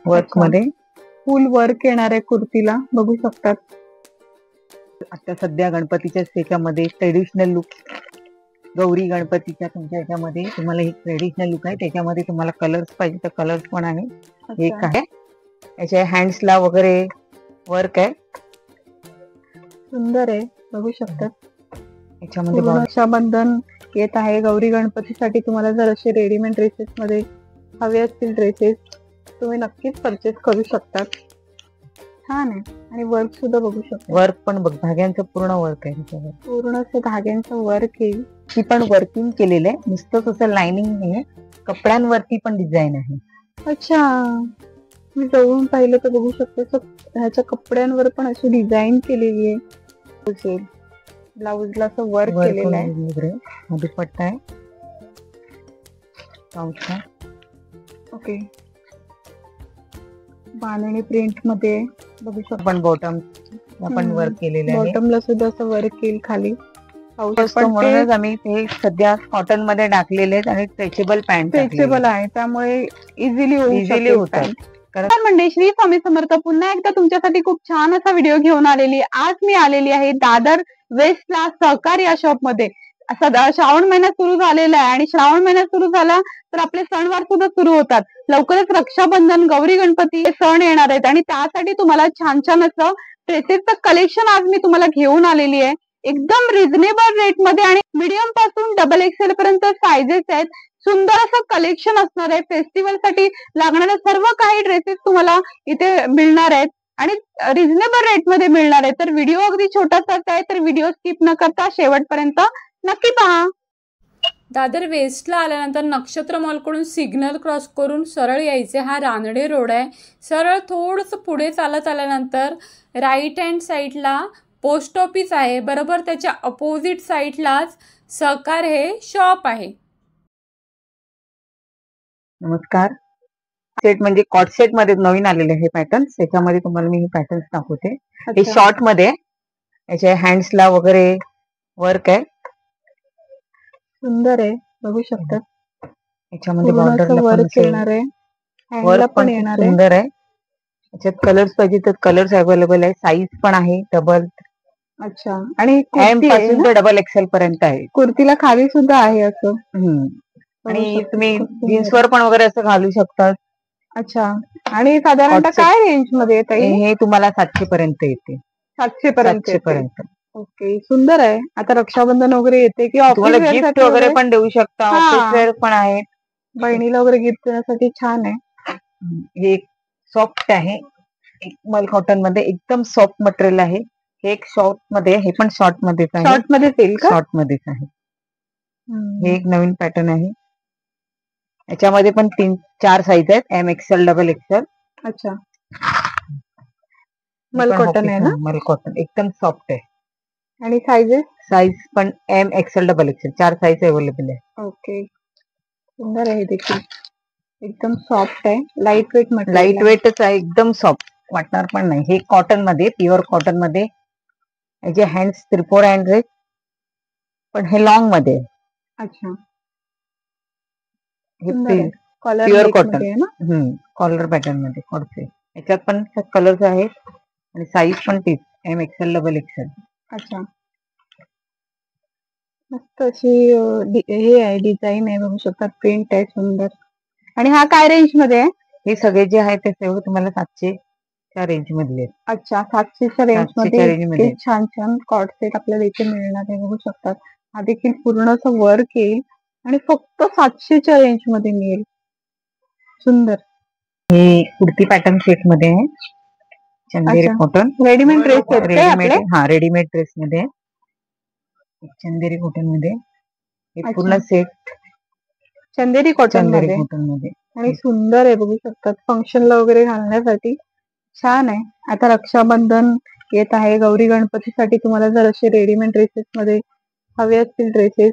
Work मध्ये फुल work येणार आहे कुर्तीला, बघू शकतात. आता सध्या गणपतीच्या त्याच्यामध्ये ट्रेडिशनल लुक, गौरी गणपतीच्या तुमच्या याच्यामध्ये तुम्हाला एक ट्रेडिशनल लुक आहे. त्याच्यामध्ये तुम्हाला कलर्स पाहिजे तर कलर्स पण आहे. एक आहे याच्या हँड्सला वगैरे वर्क आहे, सुंदर आहे, बघू शकतात. याच्यामध्ये रक्षाबंधन येत आहे, गौरी गणपतीसाठी तुम्हाला जर असे रेडीमेड ड्रेसेस मध्ये हवे असतील ड्रेसेस, तुम्ही नक्कीच परचेस करू शकतात. छान आहे. आणि वर्क सुद्धा बघू शकता. वर्क पण बघ, धाग्यांचं पूर्ण वर्क आहे त्याच्यावर, पूर्ण असं धाग्यांचं वर्क येईल. ती पण वर्किंग केलेलं आहे, नुसतंच असं लाइनिंग नाही, कपड्यांवरती पण डिझाईन आहे. अच्छा, मी जवळून पाहिलं तर बघू शकतो ह्याच्या कपड्यांवर पण अशी डिझाईन केलेली आहे. ब्लाउजला असं वर्क केलेलं आहे. दुपट्टा आहे ओके, बांधणी प्रिंट मध्ये बघू शकतो. पण बॉटम आपण वर्क केलेलं आहे, बॉटमला सुद्धा असं वर्क केलं खाली. म्हणूनच आम्ही ते सध्या कॉटन मध्ये टाकलेले आहेत आणि स्ट्रेचेबल पॅन्ट स्ट्रेचेबल आहे, त्यामुळे इझिली होतात. म्हणजे श्री स्वामी समर्थ पुन्हा एकदा तुमच्यासाठी खूप छान असा व्हिडिओ घेऊन आलेली. आज मी आलेली आहे दादर वेस्टला सहकार या शॉप मध्ये. श्रावण महिना सुरू झालेला आहे आणि श्रावण महिना सुरू झाला तर आपले सणवार सुद्धा सुरू होतात. लवकरच रक्षाबंधन, गौरी गणपती हे सण येणार आहेत आणि त्यासाठी तुम्हाला छान छान असं ड्रेसेसचं कलेक्शन आज मी तुम्हाला घेऊन आलेली आहे. एकदम रिझनेबल रेट मध्ये आणि मीडियम पासून डबल एक्सेल पर्यंत सायझेस आहेत. सुंदर असं कलेक्शन असणार आहे. फेस्टिवल साठी लागणारे सर्व काही ड्रेसेस तुम्हाला इथे मिळणार आहेत आणि रिझनेबल रेट मध्ये मिळणार आहे. तर व्हिडिओ अगदी छोटासाच आहे, तर व्हिडिओ स्किप न करता शेवटपर्यंत नक्की पहा. दादर वेस्टला आल्यानंतर नक्षत्र मॉलकडून सिग्नल क्रॉस करून सरळ यायचे. हा रानडे रोड आहे. सरळ थोडंसं पुढे चालत आल्यानंतर राईट हँड साईडला पोस्ट ऑफिस आहे. बरोबर त्याच्या अपोजिट साईडलाच सहकार हे शॉप आहे. नमस्कार. सेट म्हणजे कॉट सेट मध्ये नवीन आलेले हे पॅटर्न, त्याच्यामध्ये तुम्हाला मी हे पॅटर्न्स दाखवते. हे शॉर्ट मध्ये, याच्या हँड्सला वगैरे वर्क आहे, सुंदर आहे, बघू शकतात. याच्यामध्ये बॉर्डरला वर्क येणार आहे, वर्क पण सुंदर आहे. याच्यात कलर्स पाहिजे तर कलर्स अवेलेबल आहे, साईज पण आहे डबल. अच्छा, आणि एम पासून तर डबल एक्सेल पर्यंत आहे. कुर्तीला खाली सुद्धा आहे असं, आणि तुम्ही जीन्सवर पण वगैरे असं घालू शकता. अच्छा, आणि साधारणतः काय रेंज मध्ये येत आहे हे? तुम्हाला 700 पर्यंत येते. 700 पर्यंत. ओके, सुंदर आहे. आता रक्षाबंधन वगैरे येते की तुम्हाला गिफ्ट वगैरे पण देऊ शकता, ऑफिस वेअर पण आहे, बहिणीला वगैरे गिफ्ट देण्यासाठी छान आहे. हे सॉफ्ट आहे, मल कॉटन मध्ये एकदम सॉफ्ट मटेरियल आहे. हे एक शॉर्ट मध्ये, हे पण शॉर्ट मध्येच आहे. शॉर्ट मध्येच येईल का? शॉर्ट मध्येच आहे. हे एक नवीन पॅटर्न आहे. याच्यामध्ये पण 3-4 साईज आहेत, एम एक्सेल, डबल एक्सेल. अच्छा, मल कॉटन आहे ना? मल कॉटन एकदम सॉफ्ट आहे. आणि साईज पण M XL, double XL 4 size available आहे. ओके, सुंदर आहे. देखील एकदम सॉफ्ट आहे, लाईट वेट मटेरियल, लाईट वेटच आहे, एकदम सॉफ्ट वाटणार पण नाही. हे कॉटन मध्ये, प्युअर कॉटन मध्ये. याचे हँड्स 3/4 हँड आहेत, पण हे लॉंग मध्ये. अच्छा, हे प्युअर कॉटन, कॉलर पॅटर्न मध्ये कॉटन. याच्यात पण कलर्स आहेत आणि साईज पण तीच, एम एक्सेल, डबल एक्सेल. अच्छा, मस्त अशी हे आहे, डिझाईन आहे, बघू शकतात. प्रिंट आहे सुंदर. आणि हा काय रेंज मध्ये आहे? हे सगळे जे आहे ते सर्व तुम्हाला 700च्या रेंज मधले. अच्छा, 700च्या रेंज मध्ये छान छान कॉट सेट आपल्याला इथे मिळणार आहे, बघू शकतात. हा देखील पूर्ण असं वर्क येईल आणि फक्त 700च्या रेंज मध्ये मिळेल. सुंदर. हे कुर्ती पॅटर्न सेट मध्ये आहे, Chanderi cotton. Readymade dress readymade, readymade dress मध्ये चंदेरी कॉटन मध्ये. हे पूर्ण सेट चंदेरी कॉटन मध्ये आणि सुंदर आहे, बघू शकतात. फंक्शनला वगैरे घालण्यासाठी छान आहे. आता रक्षाबंधन येत आहे, गौरी गणपतीसाठी तुम्हाला जर असे रेडीमेड ड्रेसेस मध्ये हवे असतील ड्रेसेस,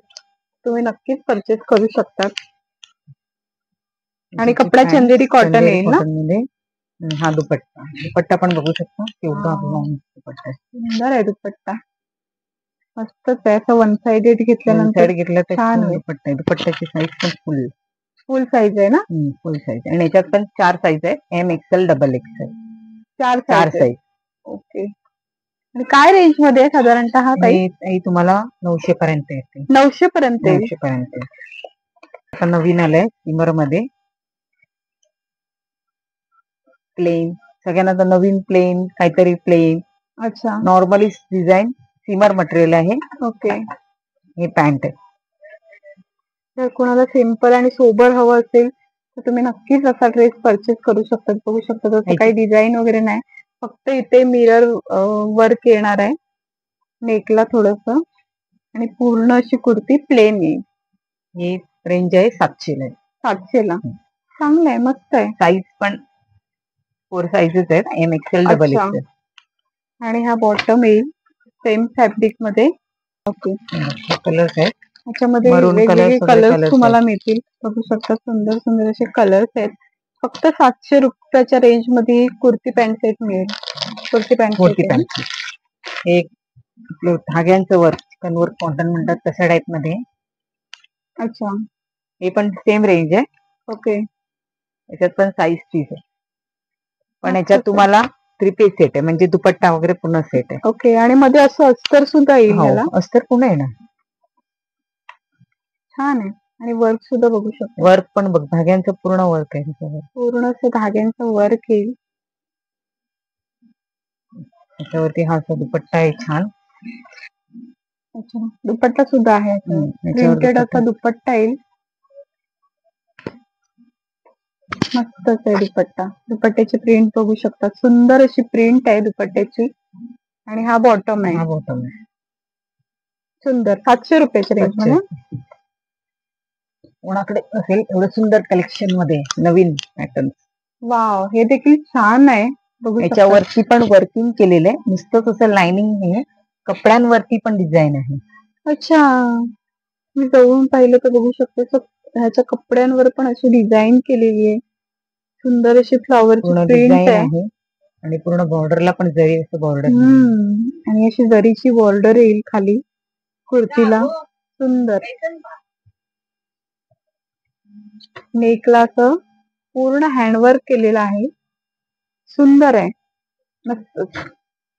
तुम्ही नक्कीच परचेस करू शकतात. आणि कपडा चंदेरी कॉटन येईल ना? हा दुपट्टा पण बघू शकता, केवढा दुपट्टा. सुंदर आहे दुपट्टा, मस्तच आहे. असं वन साइडेड घेतल्यानंतर घेतलं तर छान दुपट्टा आहे. दुपट्ट्याची साईज पण फुल. फुल साईज आहे ना? Full size. आणि याच्यात पण 4 साईज आहेत, M XL double XL. 4 4 size. Size. Okay. आणि काय रेंज मध्ये आहे साधारणतः ताई? ही तुम्हाला 900 पर्यंत येते. 900 पर्यंत येईल. 900 पर्यंत. आता नवीन आलंय सिमर मध्ये प्लेन. सगळ्यांना तर नवीन प्लेन, काहीतरी प्लेन. अच्छा. नॉर्मली डिझाईन सिमर मटेरियल आहे. ओके. हे पॅन्ट आहे. जर कोणाला सिंपल आणि सोबर हवं असेल तर तुम्ही नक्कीच असा ड्रेस परचेस करू शकता. बघू शकता तसं काही डिझाईन वगैरे नाही, फक्त इथे मिरर वर्क येणार आहे नेकला थोडस, आणि पूर्ण अशी कुर्ती प्लेन येईल. ही रेंज आहे 700 ला. 700 ला. चांगलं आहे, मस्त आहे. साईज पण 4 साईजेस आहेत, एम एक्सेल डबल अच्छा. एक्सेल. आणि हा बॉटम येईल सेम फॅब्रिक मध्ये. ओके. कलर्स आहेत, त्याच्यामध्ये मरून वेगवेगळे कलर्स कलर्स तुम्हाला मिळतील. बघू शकता सुंदर सुंदर असे कलर्स आहेत. फक्त 700 रुपयाच्या रेंज मध्ये कुर्ती पॅन्ट सेट मिळेल. कुर्ती पॅन्ट मोठी सेट. पॅन्ट. हे आपलं धाग्यांचं वर्क, चिकन वर्क कॉटन म्हणतात तशा टाइप मध्ये. अच्छा. हे पण सेम रेंज आहे. ओके. याच्यात पण साईज 30 आहे, पण मस्त याच्यात आहे. तुम्हाला 3 पीस सेट आहे, म्हणजे दुपट्टा वगैरे पूर्ण सेट आहे. ओके. आणि मध्ये असं अस्तर सुद्धा येईल ह्याला. हो, अस्तर पूर्ण आहे ना. छान आहे. आणि वर्क सुद्धा बघू शकता. वर्क पण बघ, धाग्यांचं पूर्ण वर्क आहे त्याच्यावर. पूर्ण असं धाग्यांचं वर्क येईल. त्याच्यावरती हा असा दुपट्टा आहे छान. अच्छा. दुपट्टा सुद्धा आहे, प्रिंटेड असा दुपट्टा येईल. मस्तच आहे दुपट्टा. दुपट्ट्याची प्रिंट बघू शकता, सुंदर अशी प्रिंट आहे दुपट्ट्याची. आणि हा बॉटम आहे. हा बॉटम आहे. सुंदर. 700 रुपयाच्या रेंज मध्ये. कोणाकडे असेल एवढं सुंदर कलेक्शन मध्ये नवीन पॅटर्न. वाव, हे देखील छान आहे. बघू शकता. याच्यावरती पण वर्किंग केलेलं आहे, नुसतंच असं लाइनिंग नाही, कपड्यांवरती पण डिझाईन आहे. अच्छा. मी जवळून पाहिलं तर बघू शकते ह्याच्या कपड्यांवर पण अशी डिझाईन केलेली आहे. सुंदर अशी फ्लॉवरची पूर्ण प्रिंट डिझाईन आहे. आहे, आणि पूर्ण बॉर्डरला पण जरी असं बॉर्डर. आणि अशी जरीची बॉर्डर येईल खाली कुर्तीला. सुंदर. नेकला असं पूर्ण हँडवर्क केलेलं आहे. सुंदर आहे, मस्त.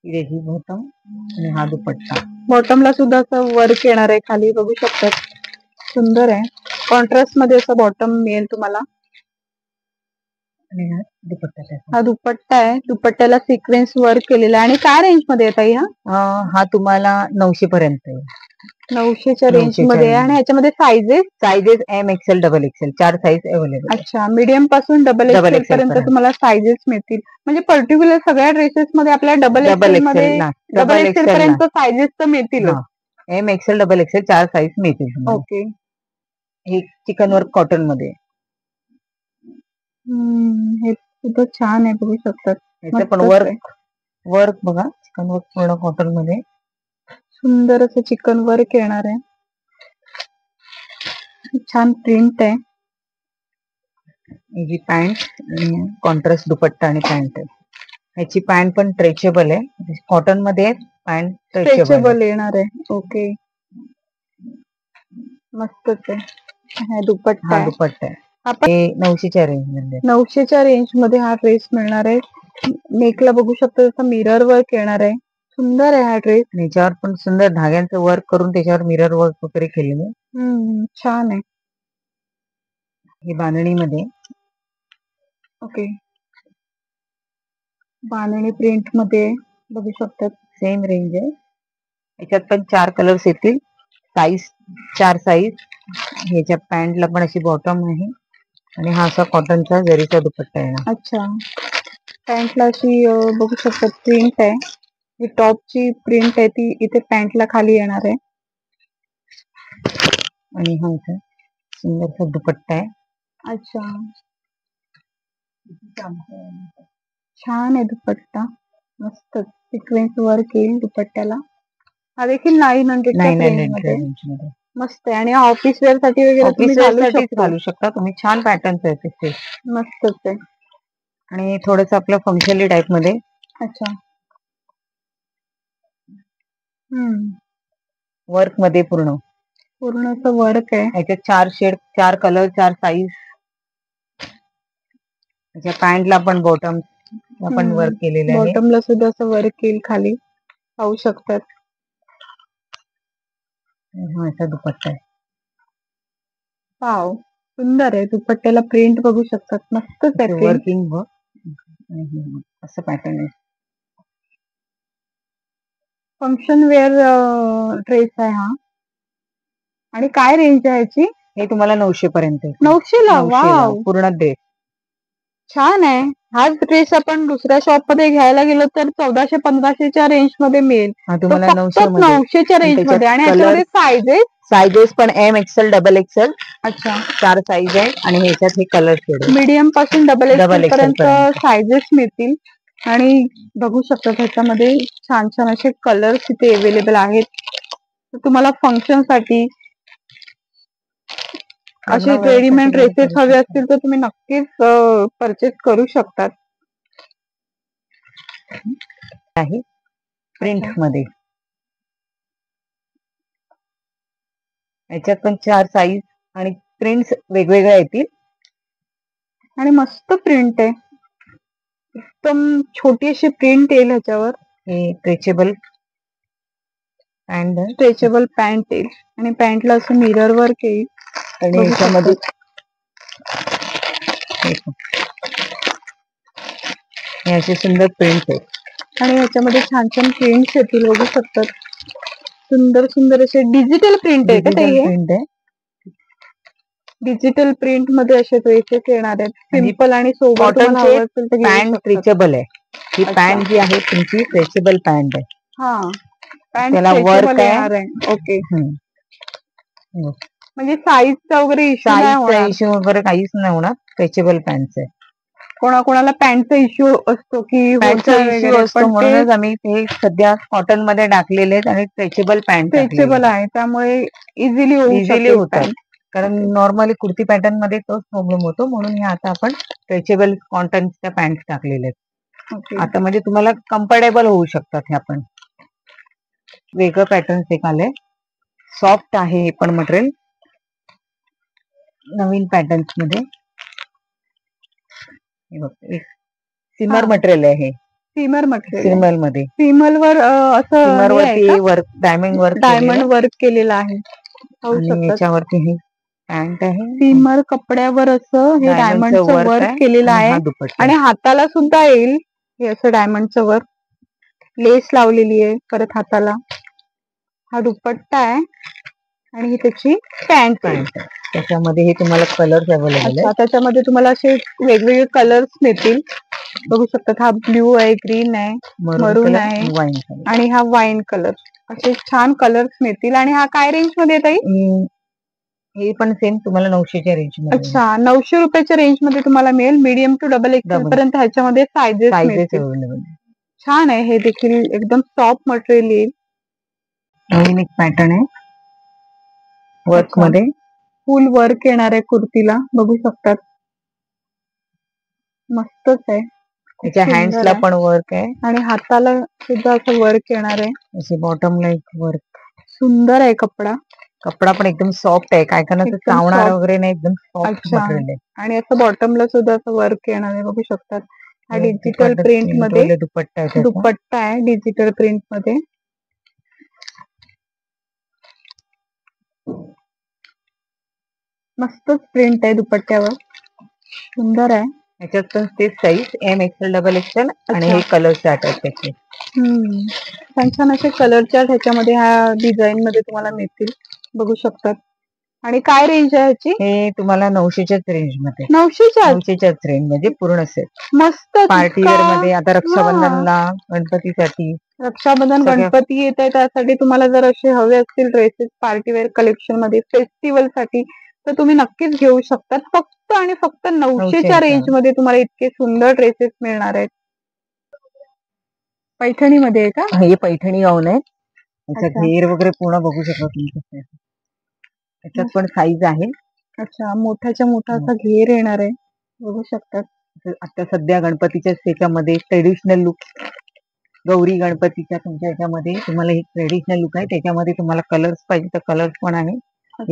ही बॉटम आणि हा दुपट्टा. बॉटमला सुद्धा असं वर्क येणार आहे खाली, बघू शकतात. सुंदर आहे. कॉन्ट्रास्ट मध्ये असं बॉटम मिळेल तुम्हाला. आणि हा दुपट्टा. हा दुपट्टा आहे. दुपट्ट्याला सिक्वेन्स वर्क केलेला आहे. आणि काय रेंज मध्ये येत हा तुम्हाला 900 पर्यंत आहे. 900च्या रेंज मध्ये. आणि ह्याच्यामध्ये sizes M XL double XL 4 size available. अच्छा. मीडियम पासून डबल एक्सेल पर्यंत तुम्हाला साईजेस मिळतील. म्हणजे पर्टिक्युलर सगळ्या ड्रेसेस मध्ये आपल्याला डबल एक्सेल पर्यंत साईजेस तर मिळतील. M XL double XL 4 size मिळतील. ओके. हे चिकन वर्क कॉटन मध्ये. हे सुद्धा छान आहे, बघू शकतात. याचं पण वर्क बघा, चिकन वर्क पूर्ण कॉटन मध्ये. सुंदर असं चिकन वर्क येणार आहे. छान प्रिंट आहे. ही पॅन्ट आणि कॉन्ट्रास्ट दुपट्टा आणि पॅन्ट आहे. ह्याची पॅन्ट पण स्ट्रेचेबल आहे, कॉटन मध्ये पॅन्ट स्ट्रेचेबल येणार आहे. ओके. मस्तच आहे. हा दुपट्टा आहे. हे 900च्या रेंज मध्ये. 900च्या रेंज मध्ये हा ड्रेस मिळणार आहे. नेकला बघू शकतो जसं मिरर वर्क येणार आहे. सुंदर आहे हा ड्रेस. याच्यावर पण सुंदर धाग्यांचं वर्क करून त्याच्यावर मिरर वर्क वगैरे केलेलं. छान आहे. हे बांधणीमध्ये. ओके. बांधणी प्रिंट मध्ये बघू शकतात. सेम रेंज आहे. याच्यात पण 4 कलर्स येतील. Size 4 size. ह्याच्या पॅन्टला पण अशी बॉटम आहे, आणि हा असा कॉटनचा जरीचा दुपट्टा आहे. अच्छा. पॅन्टला अशी बघू शकतात प्रिंट आहे. ही टॉपची प्रिंट आहे ती इथे पॅन्टला खाली येणार आहे. आणि हा असा सुंदरसा दुपट्टा आहे. अच्छा. छान आहे दुपट्टा, मस्त सिक्वेन्स वर्क येईल दुपट्ट्याला. हा देखील 900च्या रेंज मध्ये. मस्त आहे. आणि ऑफिस वेअर साठी वगैरे तुम्ही घालू शकता तुम्ही. छान पॅटर्न्स आहेत ते. मस्तच आहे. आणि थोडस आपलं फंक्शनली टाइप मध्ये. अच्छा. वर्क मध्ये पूर्ण असं वर्क आहे. याच्यात 4 शेड, 4 कलर, 4 साईज त्याच्या पॅन्टला पण बॉटम आपण वर्क केलेलं आहे. बॉटमला सुद्धा असं वर्क येईल खाली, पाहू शकतात. असा दुपट्टा आहे. वाव, सुंदर आहे. दुपट्ट्याला प्रिंट बघू शकतात, मस्तच आहे प्रिंट. वर्किंग असं पॅटर्न आहे. फंक्शन वेअर ड्रेस आहे हा. आणि काय रेंज आहे याची? हे तुम्हाला 900 पर्यंत 900ला. वाव, पूर्ण ड्रेस छान आहे. हाच ड्रेस आपण दुसऱ्या शॉप मध्ये घ्यायला गेलो तर 1400-1500च्या रेंज मध्ये मिळेल. हा तुम्हाला 900च्या रेंज मध्ये. आणि याच्यामध्ये सायझेस पण एम एक्सेल डबल एक्सेल अच्छा 4 साईज आहे. आणि ह्याच्यात हे कलर शेड मीडियम पासून डबल Double एक्सेल XL पर्यंत सायझेस मिळतील. आणि बघू शकता ह्याच्यामध्ये छान छान असे कलर्स इथे अवेलेबल आहेत. तर तुम्हाला फंक्शन साठी असे रेडीमेड ड्रेसेस हवे असतील तर तुम्ही नक्कीच परचेस करू शकतात. आहे प्रिंट मध्ये. याच्यात पण 4 साईज आणि प्रिंट्स वेगवेगळ्या येतील. आणि मस्त प्रिंट आहे, एकदम छोटी अशी प्रिंट येईल ह्याच्यावर. हे स्ट्रेचेबल पॅन्ट येईल. आणि पॅन्टला असं मिरर वर्क येईल. आणि याच्यामध्ये हे असे सुंदर प्रिंट आहेत. आणि ह्याच्यामध्ये छान छान प्रिंट्स येतील, बघू शकतात. सुंदर सुंदर असे डिजिटल प्रिंट आहे का ते? प्रिंट आहे. डिजिटल प्रिंट मध्ये असे ड्रेसेस येणार आहेत. सिंपल आणि सोबत पॅन्ट स्ट्रेचेबल आहे. ही पॅन्ट जी आहे तुमची स्ट्रेचेबल पॅन्ट आहे. हा, पॅन्ट त्याला वर्क आहे. ओके, म्हणजे साईजचा वगैरे इश्यू वगैरे काहीच नाही होणार. स्ट्रेचेबल पॅन्ट आहे. कोणाकोणाला पॅन्टचा इश्यू असतो की पॅन्टचा इश्यू असतो, म्हणूनच आम्ही हे सध्या कॉटन मध्ये टाकलेले आहेत. आणि स्ट्रेचेबल पॅन्ट आहे, त्यामुळे इझिली होतात. कारण नॉर्मली कुर्ती पॅटर्न मध्ये तोच प्रॉब्लेम होतो, म्हणून हे आता आपण स्ट्रेचेबल कॉटनच्या पॅन्ट टाकलेले आहेत. आता म्हणजे तुम्हाला कम्फर्टेबल होऊ शकतात. हे आपण वेगळं पॅटर्न एक आलंय. सॉफ्ट आहे हे पण मटेरियल, नवीन पॅटर्न्स मध्ये. सिमर मटेरियल आहे हे. सिमर मटेरियल, सिमल मध्ये सिमल वर सिमर वरती वर्क डायमंड वर्क केलेलं आहे. आणि याच्यावरती हे पॅन्ट आहे. सिमर कपड्यावर असं हे डायमंडचं वर्क केलेलं आहे. आणि हाताला सुद्धा येईल हे असं डायमंडचं वर्क. लेस लावलेली आहे परत हाताला. हा दुपट्टा आहे आणि ही त्याची पॅन्ट. त्याच्यामध्ये हे तुम्हाला कलर्स अवेलेबल आहे. त्याच्यामध्ये तुम्हाला असे वेगवेगळे कलर्स मिळतील, बघू शकतात. हा ब्ल्यू आहे, ग्रीन आहे, मरून आहे आणि हा वाईन कलर. असे छान कलर्स मिळतील. आणि हा काय रेंज मध्ये येत आहे? हे पण सेम तुम्हाला 900च्या रेंज मध्ये. अच्छा, 900 रुपयाच्या रेंज मध्ये तुम्हाला मिळेल. मीडियम टू डबल एक्सेल पर्यंत ह्याच्यामध्ये सायझेस मिळतील. छान आहे, हे देखील एकदम सॉफ्ट मटेरियल येईल. नवीन एक पॅटर्न आहे वर्क मध्ये. फुल वर्क येणार आहे कुर्तीला, बघू शकतात. मस्तच आहे. त्याच्या हँड्सला पण वर्क आहे आणि हाताला सुद्धा असं वर्क येणार आहे. असे बॉटमला एक वर्क. सुंदर आहे कपडा. कपडा पण एकदम सॉफ्ट आहे. काय करणार चावणार वगैरे नाही, एकदम सॉफ्ट मटेरियल आहे. आणि असं बॉटमला सुद्धा असं वर्क येणार आहे, बघू शकतात. हा डिजिटल प्रिंट मध्ये दुपट्टा आहे, डिजिटल प्रिंट मध्ये. मस्तच प्रिंट आहे दुपट्ट्यावर, सुंदर आहे. याच्यात पण तेच size M XL double XL आणि हे कलर चार्ट आहेत त्याचे. छान छान असे कलर चार्ट ह्याच्यामध्ये ह्या डिझाईन मध्ये तुम्हाला मिळतील, बघू शकतात. आणि काय रेंज आहे ह्याची? हे तुम्हाला 900च्याच रेंज मध्ये. 900च्याच रेंज मध्ये पूर्ण सेट. मस्त. पार्टी वेअर मध्ये आता रक्षाबंधनला, गणपतीसाठी. रक्षाबंधन गणपती येत आहे, त्यासाठी तुम्हाला जर असे हवे असतील ड्रेसेस पार्टी वेअर कलेक्शन मध्ये फेस्टिवल साठी, तर तुम्ही नक्कीच घेऊ शकतात. फक्त आणि फक्त 900च्या रेंज मध्ये तुम्हाला इतके सुंदर ड्रेसेस मिळणार आहेत. पैठणी मध्ये आहे का? हे पैठणी गाऊन आहे. त्याचा घेर वगैरे पूर्ण बघू शकता तुम्ही. त्याच्यात पण साईज आहे. अच्छा, मोठ्याच्या मोठा असा घेर येणार आहे, बघू शकतात. आता सध्या गणपतीच्या त्याच्यामध्ये ट्रेडिशनल लुक, गौरी गणपतीच्या तुमच्या याच्यामध्ये तुम्हाला एक ट्रेडिशनल लुक आहे. त्याच्यामध्ये तुम्हाला कलर्स पाहिजे तर कलर्स पण आहे.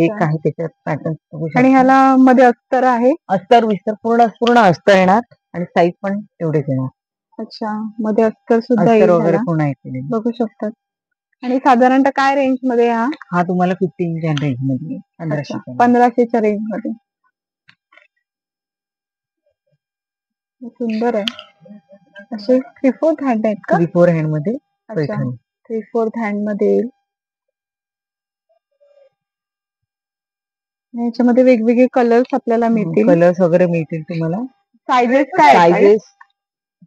एक आहे त्याच्यात पॅटर्न. आणि ह्याला मध्ये अस्तर आहे. अस्तर विस्तर पूर्ण अस्तर येणार. आणि साईज पण तेवढेच येणार. अच्छा, मध्ये अस्तर सुद्धा अस्तर येईल वगैरे ह्याला. पूर्ण आहे. बघू शकतात. आणि साधारणतः काय रेंज मध्ये हा? हा तुम्हाला 15 रेंज मध्ये अच्छा, 1500 1500च्या रेंज मध्ये. सुंदर आहे. असे 3/4 हँड आहेत का? 3/4 हँड मध्ये अच्छा, पैठणी. 3/4 हँड मध्ये येईल. याच्यामध्ये वेगवेगळे कलर्स आपल्याला मिळतील. कलर्स वगैरे मिळतील तुम्हाला. सायझेस काय आहेत?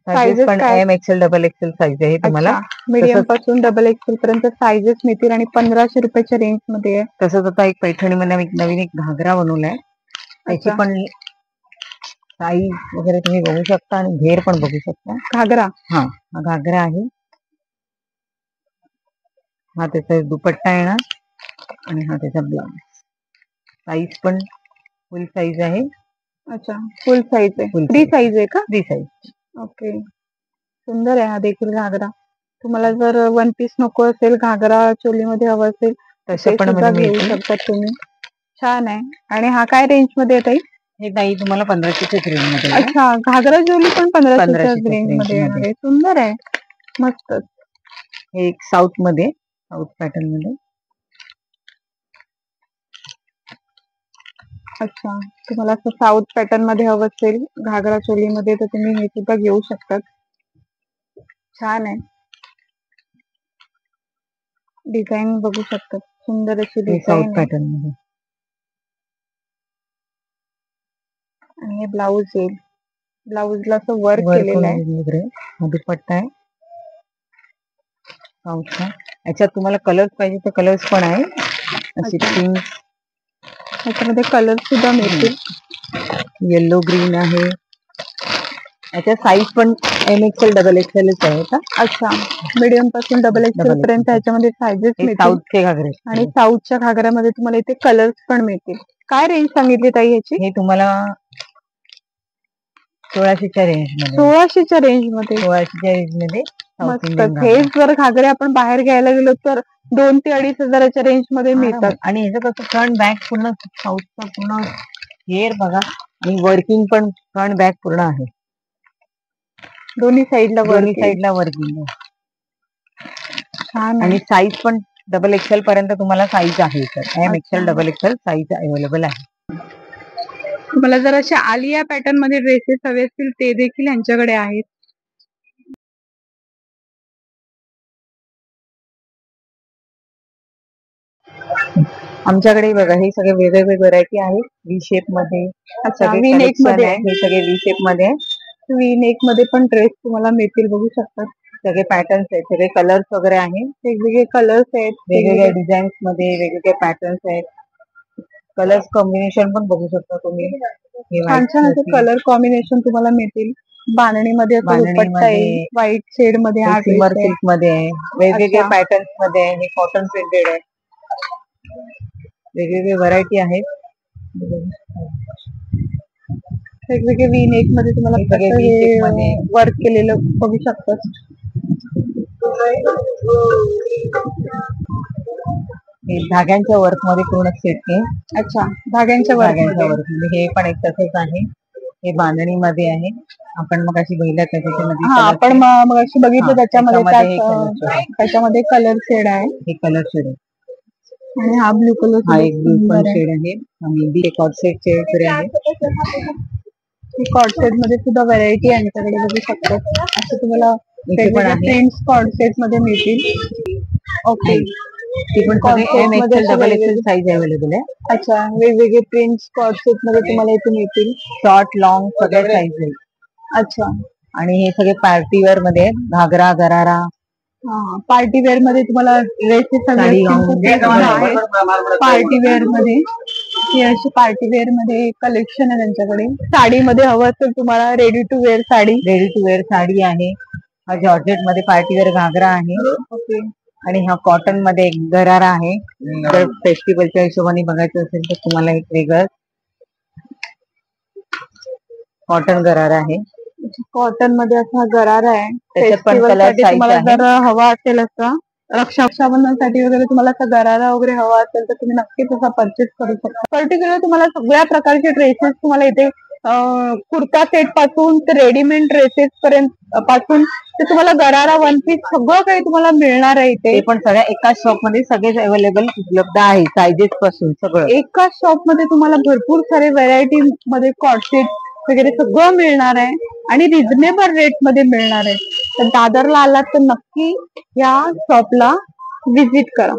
साईजेस पण काय? M XL double XL size आहे तुम्हाला. मीडियम पासून डबल एक्सेल पर्यंत सायझेस मिळतील आणि 1500 रुपयाच्या रेंज मध्ये आहे. तसंच आता एक पैठणीमध्ये आम्ही नवीन एक घागरा बनवलाय. त्याची अच्छा. पण साईज वगैरे तुम्ही बघू शकता आणि घेर पण बघू शकता. घागरा. हा घागरा आहे. हा त्याचा दुपट्टा येणार आणि हा त्याचा ब्लाउज. साईज पण फुल साईज आहे. अच्छा, फुल साईज आहे. Full free size. साईज आहे का? Free size. ओके, सुंदर आहे हा देखील घागरा. तुम्हाला जर वन पीस नको असेल, घागरा चोलीमध्ये हवं असेल, तसं ते पण सुद्धा मध्ये घेऊ मिळतील. शकतात तुम्ही. छान आहे. आणि हा काय रेंज मध्ये येत आहे? हे ताई तुम्हाला 1500च्या रेंज मध्ये. अच्छा, घागरा चोली पण 1500च्या 1500च्या रेंज मध्ये range येणार आहे. सुंदर आहे, मस्त. हे एक साऊथ पॅटर्न मध्ये. अच्छा, तुम्हाला असं साऊथ पॅटर्न मध्ये हवं असेल घागरा चोलीमध्ये तर तुम्ही हे सुद्धा घेऊ शकतात. छान आहे. डिझाईन बघू शकतात. सुंदर अशी हे साऊथ डिझाईन आहे. पॅटर्न मध्ये. आणि हे ब्लाऊज येईल. ब्लाऊजला असं वर्क वर्क केलेलं आहे. वगैरे हा दुपट्टा आहे साऊथचा. याच्यात तुम्हाला कलर्स पाहिजे तर कलर्स पण आहे. असे अच्छा. पिंक, याच्यामध्ये कलर सुद्धा मिळतील. येलो, ग्रीन आहे. याच्या साईज पण एम एक्सेल डबल एक्सेलच आहे का? अच्छा, मीडियम पासून डबल एक्सेल Double पर्यंत XL. ह्याच्यामध्ये सायझेस हे मिळतील. साऊथचे घागरे. आणि साऊथच्या घागऱ्यामध्ये तुम्हाला इथे कलर्स पण मिळतील. काय रेंज सांगितली ताई ह्याची? हे तुम्हाला 1600च्या रेंज मध्ये. 1600च्या रेंज मध्ये. 1600च्या रेंज मध्ये साऊथ मस्त. इंडियन हे घागरा. जर घागरे आपण बाहेर घ्यायला गेलो तर 2 ते 2,500च्या रेंज मध्ये मिळतात. आणि ह्याचं कसं फ्रंट बॅक पूर्ण साऊथचा पूर्ण हेअर बघा आणि वर्किंग पण फ्रंट बॅक पूर्ण आहे. दोन्ही साईडला दोन्ही वर्क. साईडला वर्किंग आहे. छान आहे. आणि साईज पण डबल एक्सेल पर्यंत तुम्हाला साईज आहे. तर एम एक्सेल अच्छा. डबल एक्सेल साईज अवेलेबल आहे. तुम्हाला जर अशा आलिया पॅटर्न मध्ये ड्रेसेस हवे असतील ते देखील यांच्याकडे आहेत. आमच्याकडे बघा हे सगळे वेगवेगळे व्हरायटी आहेत. व्ही शेप मध्ये अच्छा, सगळे V नेक collection मध्ये आहे. हे सगळे व्ही शेप मध्ये आहे. व्ही नेक मध्ये पण ड्रेस तुम्हाला मिळतील. बघू शकतात. सगळे पॅटर्न्स आहेत. सगळे कलर्स वगैरे आहे. वेगवेगळे कलर्स आहेत. वेगवेगळ्या डिझाईन्स मध्ये वेगवेगळे पॅटर्न्स आहेत. कलर्स कॉम्बिनेशन पण बघू शकता तुम्ही. हे छान white छान असे मध्ये, कलर कॉम्बिनेशन तुम्हाला मिळतील. बांधणीमध्ये असं दुपट्टा बांधणीमध्ये, येईल. व्हाईट शेड मध्ये हा ड्रेस सिमर आहे. सिल्क मध्ये आहे. वेगवेगळे अच्छा. पॅटर्न्स मध्ये आहे. हे कॉटन प्रिंटेड आहे. वेगवेगळे व्हरायटी आहेत. वेगवेगळे व्ही नेक मध्ये तुम्हाला हे सगळे कसं V-shape मध्ये. हे वर्क केलेलं बघू शकतात. हे धाग्यांच्या वर्क मध्ये पूर्ण सेट आहे. अच्छा, धाग्यांच्या वर्क धाग्यांच्या मध्ये. वर्क मध्ये हे पण एक तसंच आहे. हे बांधणी मध्ये आहे. आपण मग अशी बघितलं त्याच्यामध्ये हा, आपण मग अशी बघितलं त्याच्यामध्ये त्याच्यामध्ये हे color shade. त्याच्यामध्ये कलर शेड आहे. हे कलर शेड आहे. आणि हा ब्लू कलर हा एक ब्लू पण शेड आहे. आणि हे कॉट सेट शेड आहे. कॉट सेट मध्ये सुद्धा व्हरायटी आहे आमच्याकडे. बघू शकतात. असं तुम्हाला इथे पण वेगवेगळ्या आहे. प्रिंट्स कॉट सेट मध्ये मिळतील. ओके. ती पण Corset सगळे एम मध्ये एक्सेल असे डबल एक्सेल वेगवेगळे- साईज अवेलेबल आहे. अच्छा, वेगवेगळे प्रिंट्स कॉट सेट मध्ये तुम्हाला इथे मिळतील. शॉर्ट लॉंग सगळे साईज आहे. अच्छा. आणि हे सगळे पार्टीवेअर मध्ये आहेत. घागरा, गरारा, पार्टी वेअर मध्ये तुम्हाला ड्रेसेस साडी गाऊन पार्टी वेअर मध्ये हे असे पार्टी वेअर मध्ये कलेक्शन आहे त्यांच्याकडे. साडीमध्ये हवं असेल तुम्हाला ready to wear sari. Ready to wear sari आहे. हा जॉर्जेट मध्ये पार्टीवेअर घागरा आहे. ओके. आणि हा कॉटन मध्ये एक गरारा आहे. जर फेस्टिवलच्या हिशोबाने बघायचं असेल तर तुम्हाला एक वेगळं कॉटन गरारा आहे. कॉटन मध्ये असा गरारा आहे. त्याच्यात पण फेस्टिवल कलर साठी साईज तुम्हाला आहे. जर हवा असेल असा रक्षाबंधनसाठी वगैरे तुम्हाला असा गरारा वगैरे हवा असेल तर तुम्ही नक्कीच असा परचेस करू शकता. पर्टिक्युलर तुम्हाला सगळ्या प्रकारचे ड्रेसेस तुम्हाला इथे कुर्ता सेट पासून ते रेडीमेड ड्रेसेस पर्यंत पासून ते तुम्हाला गरारा वन पीस सगळं काही तुम्हाला मिळणार आहे इथे. ते पण सगळ्या एकाच शॉप मध्ये सगळेच अवेलेबल उपलब्ध आहे, सायझेस पासून सगळं. एकाच शॉप मध्ये तुम्हाला भरपूर सारे व्हरायटी मध्ये कॉर्सेट वगैरे सगळं मिळणार आहे आणि रिझनेबल रेट मध्ये मिळणार आहे. तर दादरला आलात तर नक्की या शॉपला व्हिजिट करा.